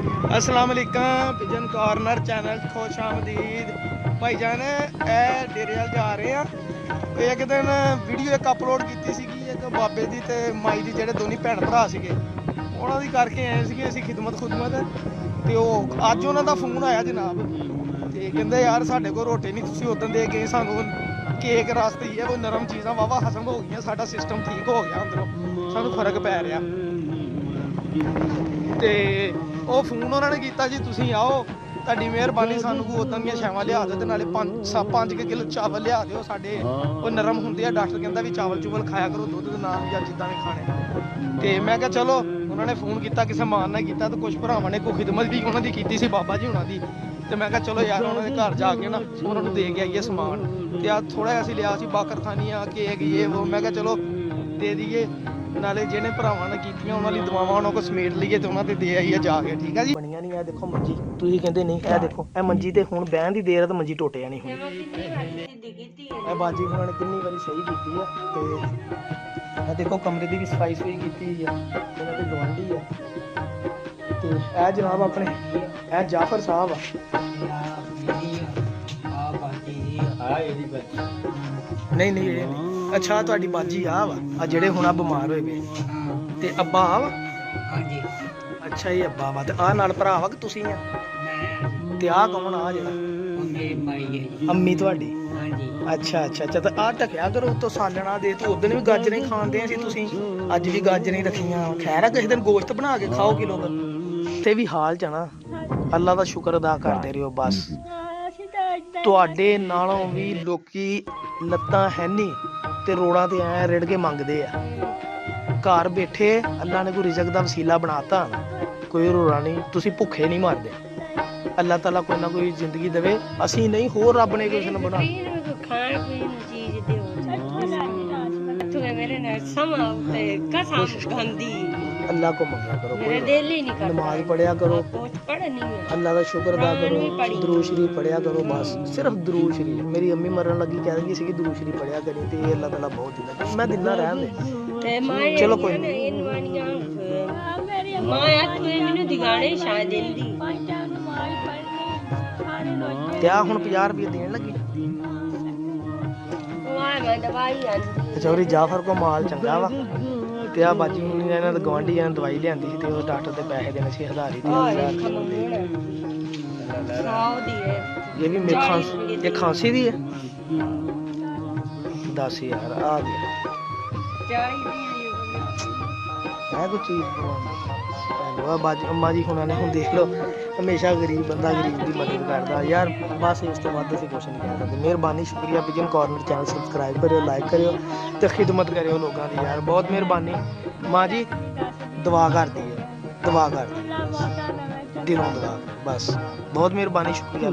अस्सलाम वालेकुम pigeon corner channel खुश आमदीद भाईजान डेरे वाल जा रहे हैं। एक दिन वीडियो एक अपलोड की सी एक बाबे की ते माई की जेडे दोनों भैन भरा से उन्हों की करके आए थे असी खिदमत खुदमत तो अज उन्हों का फोन आया जनाब तो कहते यार साढ़े को रोटी नहीं तुम उदन दे गए सानू केक रास्ते ही है वो नरम चीज़ा वाहवा खत्म हो गई साडा सिस्टम ठीक हो गया अंदरों सानू फर्क पै रहा तो वो फोन उन्होंने किया जी तुम आओ ਤੁਹਾਡੀ ਮਿਹਰਬਾਨੀ ਸਾਨੂੰ ਉਦਾਂ ਦੀਆਂ ਛਾਵਾਂ ਲਿਆ ਦਿਓ ਤੇ ਨਾਲੇ 5 ਕਿਲੋ ਚਾਵਲ ਲਿਆ ਦਿਓ ਸਾਡੇ ਉਹ ਨਰਮ ਹੁੰਦੇ ਆ। ਡਾਕਟਰ ਕਹਿੰਦਾ ਵੀ ਚਾਵਲ ਚੂਵਲ ਖਾਇਆ ਕਰੋ ਦੁੱਧ ਦੇ ਨਾਲ ਜਾਂ ਜਿੱਦਾਂ ਵੀ ਖਾਣੇ। ਤੇ ਮੈਂ ਕਿਹਾ ਚਲੋ ਉਹਨਾਂ ਨੇ ਫੋਨ ਕੀਤਾ ਕਿਸੇ ਮਾਨ ਨਾਲ ਕੀਤਾ ਤੇ ਕੁਝ ਭਰਾਵਾਂ ਨੇ ਕੋਈ ਖਿਦਮਤ ਵੀ ਉਹਨਾਂ ਦੀ ਕੀਤੀ ਸੀ ਬਾਬਾ ਜੀ ਉਹਨਾਂ ਦੀ। ਤੇ ਮੈਂ ਕਿਹਾ ਚਲੋ ਯਾਰ ਉਹਨਾਂ ਦੇ ਘਰ ਜਾ ਕੇ ਨਾ ਉਹਨਾਂ ਨੂੰ ਦੇ ਕੇ ਆਈਏ ਸਮਾਨ। ਤੇ ਆ ਥੋੜਾ ਜਿਹਾ ਅਸੀਂ ਲਿਆ ਸੀ ਬਾਕਰਖਾਨੀਆਂ ਕੇਕ ਇਹ ਉਹ ਮੈਂ ਕਿਹਾ ਚਲੋ ਦੇ ਦਈਏ ਨਾਲੇ ਜਿਹਨੇ ਭਰਾਵਾਂ ਨੇ ਕੀਤੀਆਂ ਉਹਨਾਂ ਲਈ ਦੁਆਵਾਂ ਉਹਨਾਂ ਕੋ ਸਮੇਟ ਲਈਏ ਤੇ ਉਹਨਾਂ ਤੇ ਦੇ ਆਈਏ ਜਾ ਕੇ। ਠੀਕ ਆ ਜੀ ਬਣੀਆਂ ਨਹੀਂ। ਇਹ ਦੇਖੋ ਮੰਜੀ ਤੁਸੀਂ ਕਹਿੰਦੇ ਨਹੀਂ ਇਹ ਦੇਖੋ ਇਹ ਮੰਜੀ ਤੇ ਹੁਣ ਬਹਿਣ ਦੀ ਦੇਰ ਤਾਂ ਮੰਜੀ ਟੁੱਟ ਜਾਣੀ ਹੁਣ। ਇਹ ਬਾਜੀ ਉਹਨਾਂ ਨੇ ਕਿੰਨੀ ਵਾਰੀ ਸਹੀ ਕੀਤੀ ਆ। ਤੇ ਇਹ ਦੇਖੋ ਕਮਰੇ ਦੀ ਵੀ ਸਫਾਈ ਸੁਈ ਕੀਤੀ ਹੋਈ ਆ ਇਹਨਾਂ ਦੇ ਗਵਾਂਢੀ ਆ। ਤੇ ਇਹ ਜਨਾਬ ਆਪਣੇ ਇਹ ਜਾਫਰ ਸਾਹਿਬ ਆ। ਨਹੀਂ ਨਹੀਂ ਇਹ ਨਹੀਂ ਅੱਛਾ ਤੁਹਾਡੀ ਬਾਜੀ ਆ ਵਾ ਆ ਜਿਹੜੇ ਹੁਣ ਆ ਬਿਮਾਰ ਹੋਏ ਵੇ ਤੇ ਅੱਬਾ ਆ ਵਾ। ਹਾਂਜੀ ਅੱਛਾ ਇਹ ਅੱਬਾ ਵਾ ਤੇ ਆ ਨਾਲ ਭਰਾ ਵਾ ਕਿ ਤੁਸੀਂ ਆ ਤੇ ਆ ਕੌਣ ਆ ਜਿਹੜਾ ਅੰਮੀ ਤੁਹਾਡੀ। ਅੱਛਾ ਅੱਛਾ ਅੱਛਾ ਤੇ ਆ ਢਕਿਆ ਕਰੋ ਉੱਤੋਂ ਸਾਲਣਾ ਦੇ ਤੂੰ ਉਦੋਂ ਵੀ ਗਾਜਰਾਂ ਹੀ ਖਾਂਦੇ ਸੀ ਤੁਸੀਂ ਅੱਜ ਵੀ ਗਾਜਰਾਂ ਹੀ ਰੱਖੀਆਂ। ਖੈਰ ਆ ਕਿਸੇ ਦਿਨ ਗੋਸ਼ਤ ਬਣਾ ਕੇ ਖਾਓ ਕਿਲੋ ਤੇ ਵੀ ਹਾਲ ਚ ਨਾ ਅੱਲਾ ਦਾ ਸ਼ੁਕਰ ਅਦਾ ਕਰਦੇ ਰਹੋ ਬਸ। ਤੁਹਾਡੇ ਨਾਲੋਂ ਵੀ ਲੋਕੀ ਲੱਤਾਂ ਹੈ ਨਹੀਂ ਤੇ ਰੋੜਾਂ ਤੇ ਐ ਰਿੜ ਕੇ ਮੰਗਦੇ ਆ। ਘਰ ਬੈਠੇ ਅੱਲਾ ਨੇ ਕੋਈ ਰਿਜ਼ਕ ਦਾ ਵਸੀਲਾ ਬਣਾਤਾ ਕੋਈ ਰੋੜਾ ਨਹੀਂ ਤੁਸੀਂ ਭੁੱਖੇ ਨਹੀਂ ਮਰਦੇ। ਅੱਲਾ ਤਾਲਾ ਕੋਈ ਨਾ ਕੋਈ ਜ਼ਿੰਦਗੀ ਦੇਵੇ ਅਸੀਂ ਨਹੀਂ ਹੋਰ ਰੱਬ ਨੇ ਕਿਸੇ ਨੂੰ ਬਣਾ ਖਾਣ ਪੀਣ ਨੂੰ ਚੀਜ਼ ਦਿਓ ਮੇਰੇ ਨਾਲ ਸਮਾਂ ਤੇ ਕਸਮ ਗੰਦੀ ਅੱਲਾ ਕੋ ਮੰਗਿਆ ਕਰੋ ਮੇਰੇ ਦਿਲ ਹੀ ਨਹੀਂ ਕਰਦਾ। ਨਮਾਜ਼ ਪੜਿਆ ਕਰੋ ਪੜ੍ਹਨੀ ਹੈ ਅੱਲਾ ਦਾ ਸ਼ੁਕਰ ਅਦਾ ਕਰੋ ਦਰੂਦ ਸ਼ਰੀਫ ਪੜਿਆ ਕਰੋ ਬਸ ਸਿਰਫ ਦਰੂਦ ਸ਼ਰੀਫ। ਮੇਰੀ ਅੰਮੀ ਮਰਨ ਲੱਗੀ ਕਹਿੰਦੀ ਸੀ ਕਿ ਦਰੂਦ ਸ਼ਰੀਫ ਪੜਿਆ ਕਰੀ ਤੇ ਅੱਲਾ ਤਾਲਾ ਬਹੁਤ ਦਿੰਦਾ ਮੈਂ ਦਿੰਦਾ ਰਹਿਣ ਦੇ ਤੇ ਮਾਂ ਚਲੋ ਕੋਈ ਨਹੀਂ ਮਾਂ ਆ ਤੂੰ ਮੈਨੂੰ ਦਿਗਾਣੇ ਸ਼ਾਇਦ ਦਿੰਦੀ ਤੇ ਆ ਹੁਣ 50 ਰੁਪਏ ਦੇਣ ਲੱਗੀ। ਮੈਂ ਦਵਾਈ ਆਂਦੀ ਚੌਰੀ ਜਾਫਰ ਕੋ ਮਾਲ ਚੰਗਾ ਵਾ ਤੇ ਆ ਬਾਜੀ ਹੁਣ ਇਹਨਾਂ ਦੇ ਗਵਾਂਢੀਆਂ ਨੇ ਦਵਾਈ ਲਿਆਂਦੀ ਸੀ ਤੇ ਉਹ ਡਾਕਟਰ ਦੇ ਪੈਸੇ ਦੇਣੇ ਸੀ 1000 ਹੀ ਇਹ ਵੀ ਇਹ ਖਾਂਸੀ ਦੀ ਹੈ 10,000 ਆ ਗਿਆ ਹੈ ਕੋਈ ਚੀਜ਼ ਬਾਜੀ ਅੰਮਾ ਜੀ ਹੁਣਾਂ ਨੇ ਹੁਣ ਦੇਖ ਲਓ ਹਮੇਸ਼ਾ ਗਰੀਬ ਬੰਦਾ ਗਰੀਬ ਦੀ ਮਦਦ ਕਰਦਾ ਯਾਰ ਬਸ ਇਸ ਤੋਂ ਵੱਧ ਅਸੀਂ ਕੁਛ ਨਹੀਂ ਕਹਿ ਸਕਦੇ। ਮਿਹਰਬਾਨੀ ਸ਼ੁਕਰੀਆ ਵਿਜਨ ਕਾਰਨਰ ਚੈਨਲ ਸਬਸਕ੍ਰਾਈਬ ਕਰਿਓ ਲਾਈਕ ਕਰਿਓ ਤੇ ਖਿਦਮਤ ਕਰਿਓ ਲੋਕਾਂ ਦੀ ਯਾਰ ਬਹੁਤ ਮਿਹਰਬਾਨੀ। ਮਾਂ ਜੀ ਦੁਆ ਕਰਦੀ ਹੈ ਦੁਆ ਕਰਦੀ ਦਿਲੋਂ ਦੁਆ ਬਸ ਬਹੁਤ ਮਿਹਰਬਾਨੀ ਸ਼ੁਕਰੀਆ।